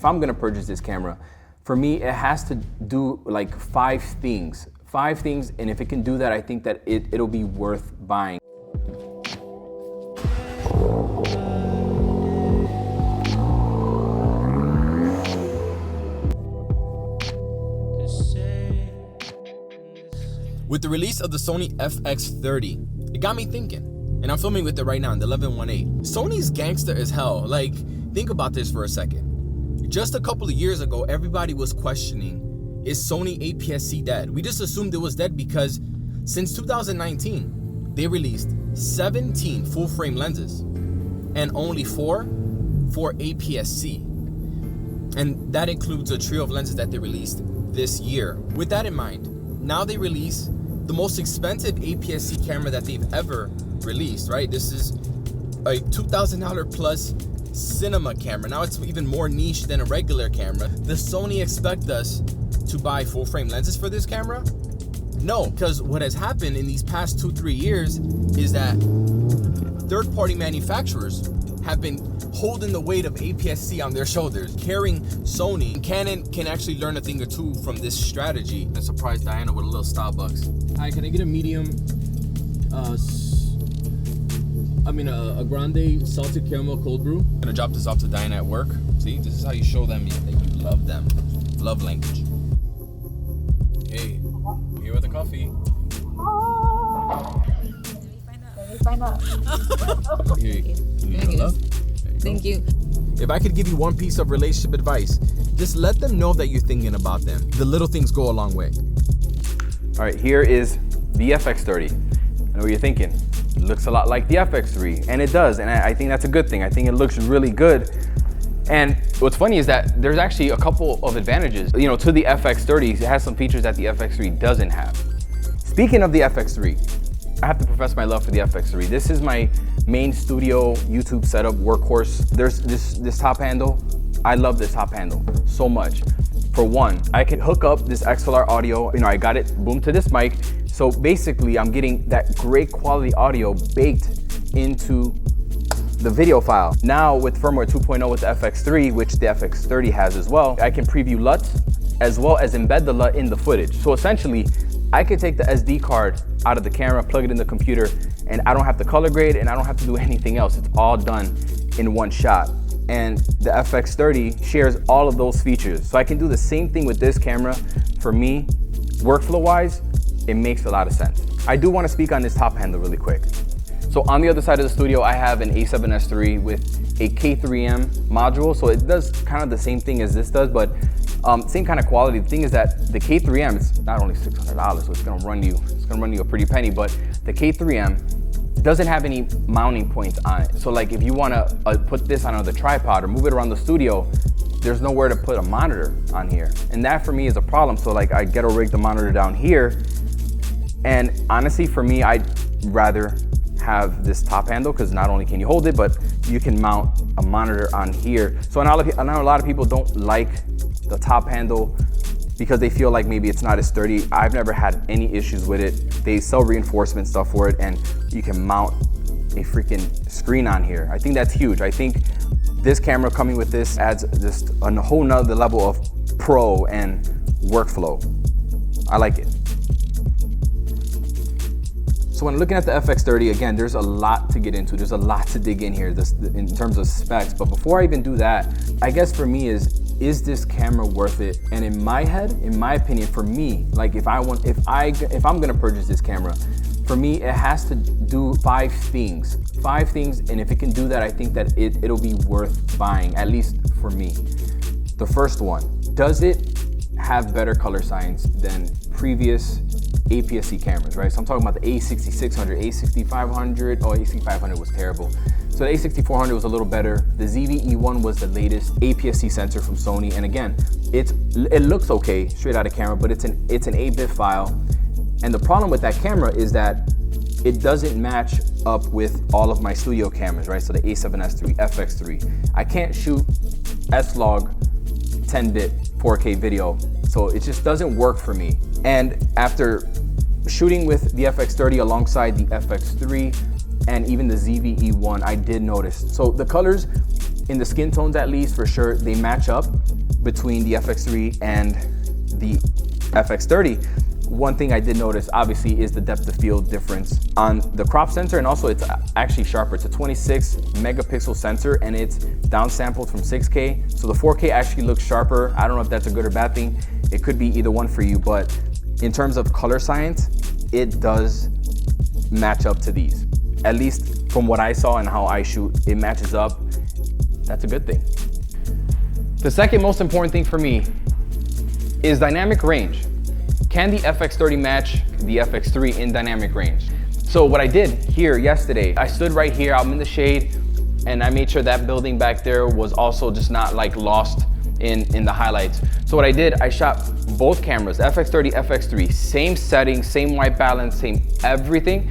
if I'm gonna purchase this camera, for me, it has to do like 5 things. 5 things, and if it can do that, I think that it'll be worth buying. With the release of the Sony FX30, it got me thinking, and I'm filming with it right now in the 1118. Sony's gangster as hell. Like, think about this for a second. Just a couple of years ago, everybody was questioning, is Sony APS-C dead? We just assumed it was dead because since 2019, they released 17 full-frame lenses and only 4 for APS-C. And that includes a trio of lenses that they released this year. With that in mind, now they release the most expensive APS-C camera that they've ever released, right? This is a $2,000 plus cinema camera. Now it's even more niche than a regular camera. Does Sony expect us to buy full frame lenses for this camera? No, because what has happened in these past 2-3 years is that third-party manufacturers have been holding the weight of APS-C on their shoulders, carrying Sony. And Canon can actually learn a thing or two from this strategy. I surprised Diana with a little Starbucks. Hi, can I get a medium, a grande salted caramel cold brew? I'm gonna drop this off to Diana at work. See, this is how you show them that you love them. Love language. Hey, I'm here with the coffee. Find out. Here, you love? Thank you. If I could give you one piece of relationship advice, just let them know that you're thinking about them. The little things go a long way. All right, here is the FX30. I know what you're thinking. It looks a lot like the FX3, and it does, and I think that's a good thing. I think it looks really good. And what's funny is that there's actually a couple of advantages, to the FX30. It has some features that the FX3 doesn't have. Speaking of the FX3, I have to profess my love for the FX3. This is my main studio YouTube setup workhorse. There's this top handle. I love this top handle so much. For one, I can hook up this XLR audio. I got it boom to this mic. So basically, I'm getting that great quality audio baked into the video file. Now with firmware 2.0 with the FX3, which the FX30 has as well, I can preview LUTs as well as embed the LUT in the footage. So essentially, I could take the SD card out of the camera, plug it in the computer, and I don't have to color grade and I don't have to do anything else. It's all done in one shot. And the FX30 shares all of those features. So I can do the same thing with this camera. For me, workflow-wise, it makes a lot of sense. I do want to speak on this top handle really quick. So on the other side of the studio, I have an A7S III with a K3M module. So it does kind of the same thing as this does, but same kind of quality. The thing is that the K3M is not only $600, so it's gonna run you a pretty penny, but the K3M doesn't have any mounting points on it. So like if you wanna put this on the tripod or move it around the studio, there's nowhere to put a monitor on here. And that for me is a problem. So like I ghetto rig the monitor down here. And honestly, for me, I'd rather have this top handle because not only can you hold it, but you can mount a monitor on here. So I know a lot of people don't like the top handle because they feel like maybe it's not as sturdy. I've never had any issues with it. They sell reinforcement stuff for it, and you can mount a freaking screen on here. I think that's huge. I think this camera coming with this adds just a whole nother level of pro and workflow. I like it. So when looking at the FX30, again, there's a lot to get into. There's a lot to dig in here in terms of specs. But before I even do that, I guess for me is this camera worth it? And in my head, in my opinion, for me, like if I'm gonna purchase this camera, for me, it has to do 5 things. 5 things, and if it can do that, I think that it'll be worth buying, at least for me. The first one, does it have better color science than previous APS-C cameras, right? So I'm talking about the A6600, A6500. Oh, A6500 was terrible. So the A6400 was a little better. The ZV-E1 was the latest APS-C sensor from Sony. And again, it looks okay straight out of camera, but it's an 8-bit file. And the problem with that camera is that it doesn't match up with all of my studio cameras, right? So the A7S III, FX3. I can't shoot S-Log 10-bit 4K video, so it just doesn't work for me. And after shooting with the FX30 alongside the FX3 and even the ZV-E1, I did notice. So the colors, in the skin tones at least, for sure, they match up between the FX3 and the FX30. One thing I did notice, obviously, is the depth of field difference on the crop sensor, and also it's actually sharper. It's a 26 megapixel sensor, and it's downsampled from 6K. So the 4K actually looks sharper. I don't know if that's a good or bad thing. It could be either one for you, but in terms of color science, it does match up to these. At least from what I saw and how I shoot, it matches up. That's a good thing. The second most important thing for me is dynamic range. Can the FX30 match the FX3 in dynamic range? So what I did here yesterday, I stood right here, I'm in the shade, and I made sure that building back there was also just not like lost in the highlights. So what I did, I shot both cameras, FX30, FX3, same setting, same white balance, same everything.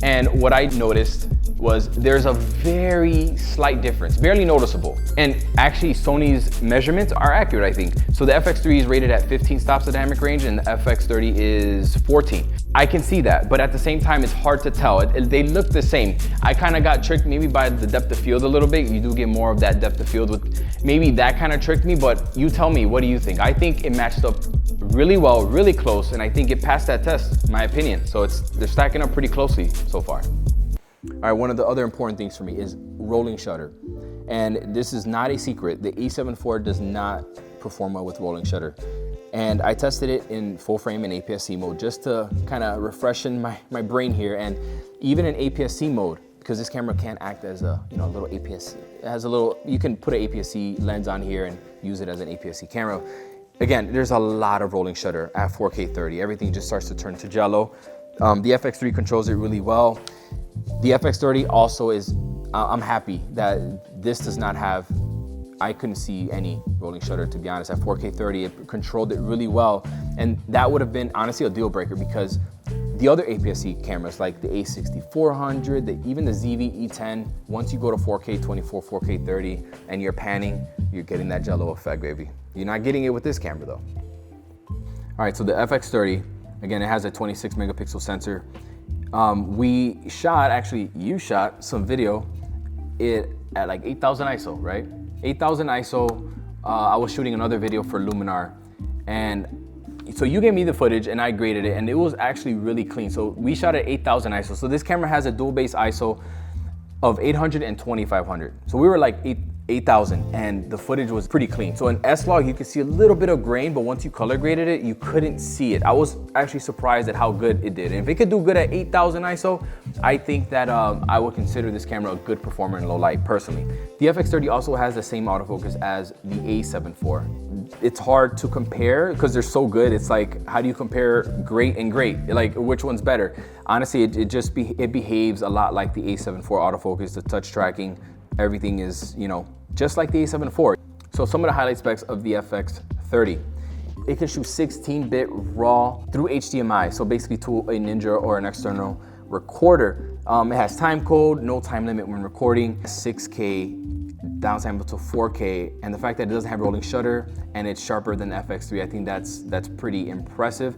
And what I noticed was there's a very slight difference, barely noticeable. And actually Sony's measurements are accurate, I think. So the FX3 is rated at 15 stops of dynamic range and the FX30 is 14. I can see that, but at the same time, it's hard to tell. They look the same. I kind of got tricked maybe by the depth of field a little bit. You do get more of that depth of field with, maybe that kind of tricked me, but you tell me, what do you think? I think it matched up really well, really close, and I think it passed that test, in my opinion. So they're stacking up pretty closely so far. All right, one of the other important things for me is rolling shutter. And this is not a secret. The A7 IV does not perform well with rolling shutter. And I tested it in full frame and APS-C mode just to kind of refreshen my brain here. And even in APS-C mode, because this camera can act as a little APS-C, it has a little, you can put an APS-C lens on here and use it as an APS-C camera. Again, there's a lot of rolling shutter at 4K 30. Everything just starts to turn to jello. The FX3 controls it really well. The FX30 also is, I'm happy that this does not have, I couldn't see any rolling shutter, to be honest. At 4K 30, it controlled it really well. And that would have been honestly a deal breaker, because the other APS-C cameras like the A6400, even the ZV-E10, once you go to 4K 24, 4K 30, and you're panning, you're getting that jello effect, baby. You're not getting it with this camera though. All right, so the FX30, again, it has a 26 megapixel sensor. You shot some video at like 8,000 ISO, right? 8,000 ISO. I was shooting another video for Luminar, and so you gave me the footage and I graded it, and it was actually really clean. So we shot at 8,000 ISO. So this camera has a dual base ISO of 800 and 2500. So we were like 8,000, and the footage was pretty clean. So in S-Log, you could see a little bit of grain, but once you color graded it, you couldn't see it. I was actually surprised at how good it did. And if it could do good at 8,000 ISO, I think that I would consider this camera a good performer in low light, personally. The FX30 also has the same autofocus as the A7 IV. It's hard to compare because they're so good. It's like, how do you compare great and great? Like, which one's better? Honestly, it behaves a lot like the A7 IV autofocus, the touch tracking. Everything is, just like the A7 IV. So some of the highlight specs of the FX30. It can shoot 16-bit RAW through HDMI, so basically to a Ninja or an external recorder. It has time code, no time limit when recording, 6K downsample to 4K, and the fact that it doesn't have rolling shutter and it's sharper than the FX3, I think that's pretty impressive.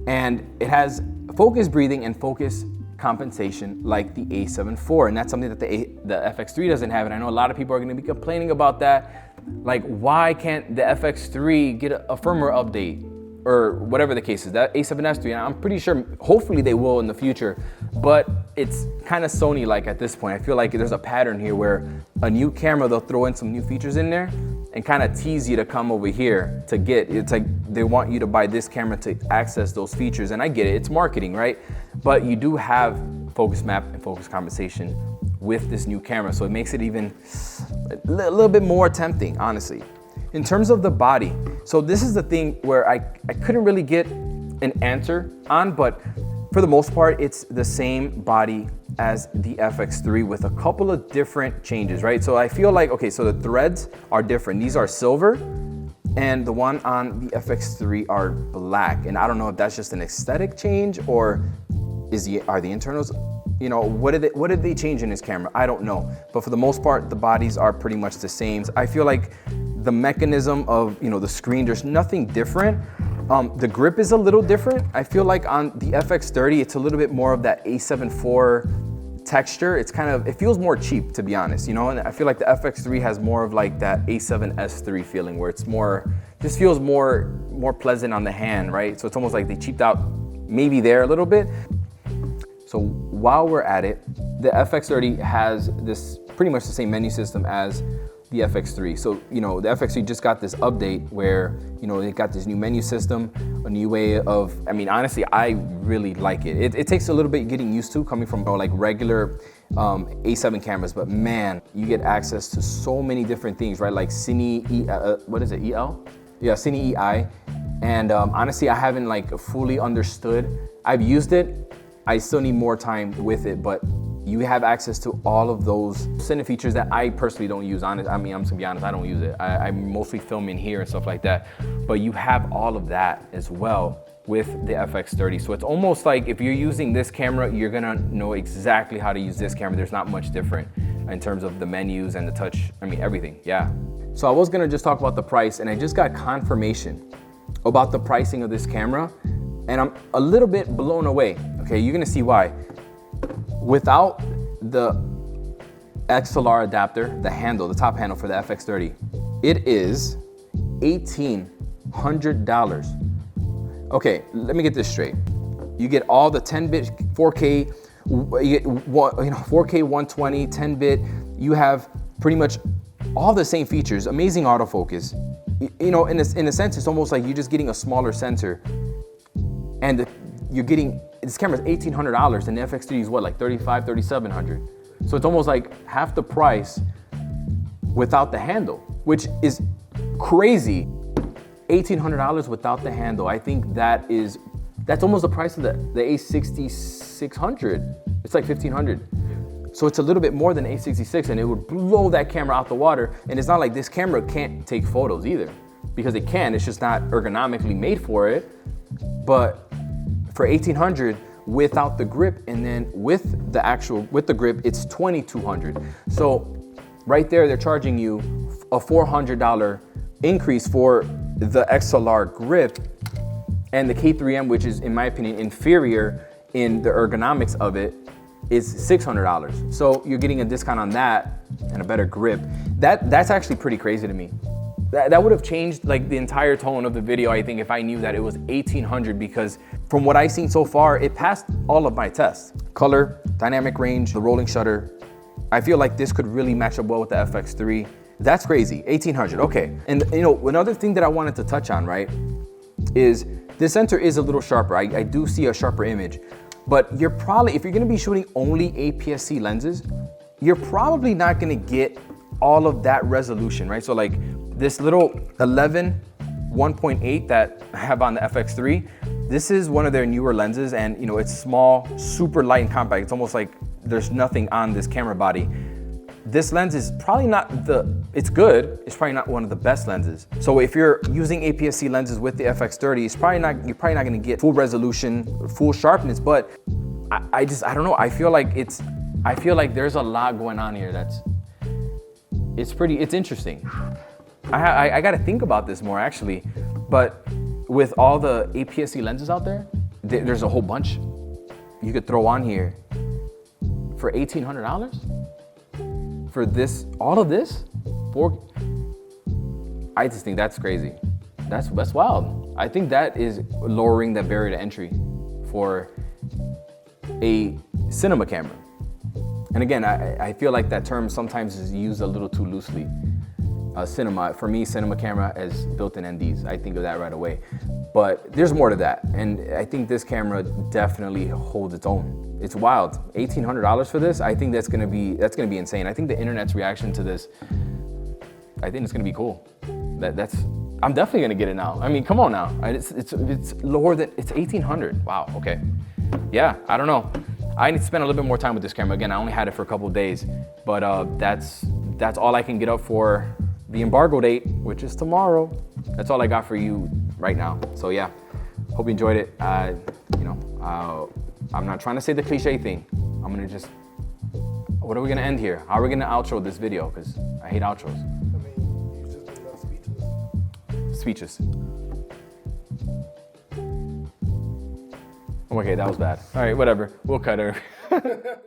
And it has focus breathing and focus compensation like the A7 IV, and that's something that the FX3 doesn't have. And I know a lot of people are going to be complaining about that. Like, why can't the FX3 get a firmware update or whatever the case is? That A7S III, and I'm pretty sure, hopefully they will in the future, but it's kind of Sony-like at this point. I feel like there's a pattern here where a new camera, they'll throw in some new features in there and kind of tease you to come over here to get. It's like they want you to buy this camera to access those features, and I get it, it's marketing, right? But you do have focus map and focus compensation with this new camera, so it makes it even a little bit more tempting, honestly. In terms of the body, so this is the thing where I couldn't really get an answer on, but for the most part, it's the same body as the FX3 with a couple of different changes, right? So I feel like, okay, so the threads are different. These are silver, and the one on the FX3 are black. And I don't know if that's just an aesthetic change, or are the internals, what did they change in this camera? I don't know. But for the most part, the bodies are pretty much the same. I feel like the mechanism of, the screen, there's nothing different. The grip is a little different. I feel like on the FX30, it's a little bit more of that A7 IV texture, it's kind of, it feels more cheap, to be honest, you know? And I feel like the FX3 has more of like that A7S3 feeling where it's more, just feels more pleasant on the hand, right? So it's almost like they cheaped out maybe there a little bit. So while we're at it, the FX30 has this pretty much the same menu system as the FX3. So, you know, the FX3 just got this update where, you know, they got this new menu system, a new way of, I mean, honestly, I really like it. It takes a little bit getting used to coming from like regular A7 cameras, but man, you get access to so many different things, right? Like Cine, what is it, EL? Yeah, Cine EI. And honestly, I haven't like fully understood. I've used it. I still need more time with it, but you have access to all of those cine features that I personally don't use. I mean, I'm just gonna be honest, I don't use it. I mostly film in here and stuff like that. But you have all of that as well with the FX30. So it's almost like if you're using this camera, you're gonna know exactly how to use this camera. There's not much different in terms of the menus and the touch, I mean, everything, yeah. So I was gonna just talk about the price, and I just got confirmation about the pricing of this camera, and I'm a little bit blown away. Okay, you're gonna see why. Without the XLR adapter, the handle, the top handle for the FX30, it is $1,800. Okay, let me get this straight. You get all the 10-bit 4K, you get 4K 120, 10-bit. You have pretty much all the same features, amazing autofocus. You know, in a sense, it's almost like you're just getting a smaller sensor, and you're getting, this camera's $1,800 and the FX3 is what, like $3,500, $3,700. So it's almost like half the price without the handle, which is crazy. $1,800 without the handle. I think that's almost the price of the A6600. It's like $1,500. So it's a little bit more than A66, and it would blow that camera out the water. And it's not like this camera can't take photos either, because it can, it's just not ergonomically made for it. But for $1,800 without the grip, and then with the grip, it's $2,200. So right there, they're charging you a $400 increase for the XLR grip, and the K3M, which is, in my opinion, inferior in the ergonomics of it, is $600. So you're getting a discount on that and a better grip. That's actually pretty crazy to me. That would have changed like the entire tone of the video, I think, if I knew that it was $1,800, because from what I've seen so far, it passed all of my tests. Color, dynamic range, the rolling shutter. I feel like this could really match up well with the FX3. That's crazy, $1,800, okay. And you know, another thing that I wanted to touch on, right, is this sensor is a little sharper. I do see a sharper image, but you're probably, if you're gonna be shooting only APS-C lenses, you're probably not gonna get all of that resolution, right? So like this little 1.8 that I have on the FX3, this is one of their newer lenses, and you know, it's small, super light and compact. It's almost like there's nothing on this camera body. This lens is probably not it's good, it's probably not one of the best lenses. So if you're using APS-C lenses with the FX30, you're probably not gonna get full resolution, full sharpness, but I don't know, I feel like there's a lot going on here it's interesting. I gotta think about this more actually, but with all the APS-C lenses out there, there's a whole bunch you could throw on here for $1,800? For this, all of this? I just think that's crazy. That's wild. I think that is lowering the barrier to entry for a cinema camera. And again, I feel like that term sometimes is used a little too loosely. Cinema, for me, cinema camera is built-in NDs. I think of that right away. But there's more to that. And I think this camera definitely holds its own. It's wild. $1,800 for this, I think that's gonna be insane. I think the internet's reaction to this, I think it's gonna be cool. I'm definitely gonna get it now. I mean, come on now. It's lower than, it's $1,800. Wow, okay. Yeah, I don't know. I need to spend a little bit more time with this camera. Again, I only had it for a couple of days, but that's all I can get up for the embargo date, which is tomorrow. That's all I got for you right now. So yeah, hope you enjoyed it. I'm not trying to say the cliche thing. I'm gonna just, what are we gonna end here? How are we gonna outro this video? Because I hate outros. I mean, you just been speechless. Speeches. Okay, that was bad. All right, whatever, we'll cut her.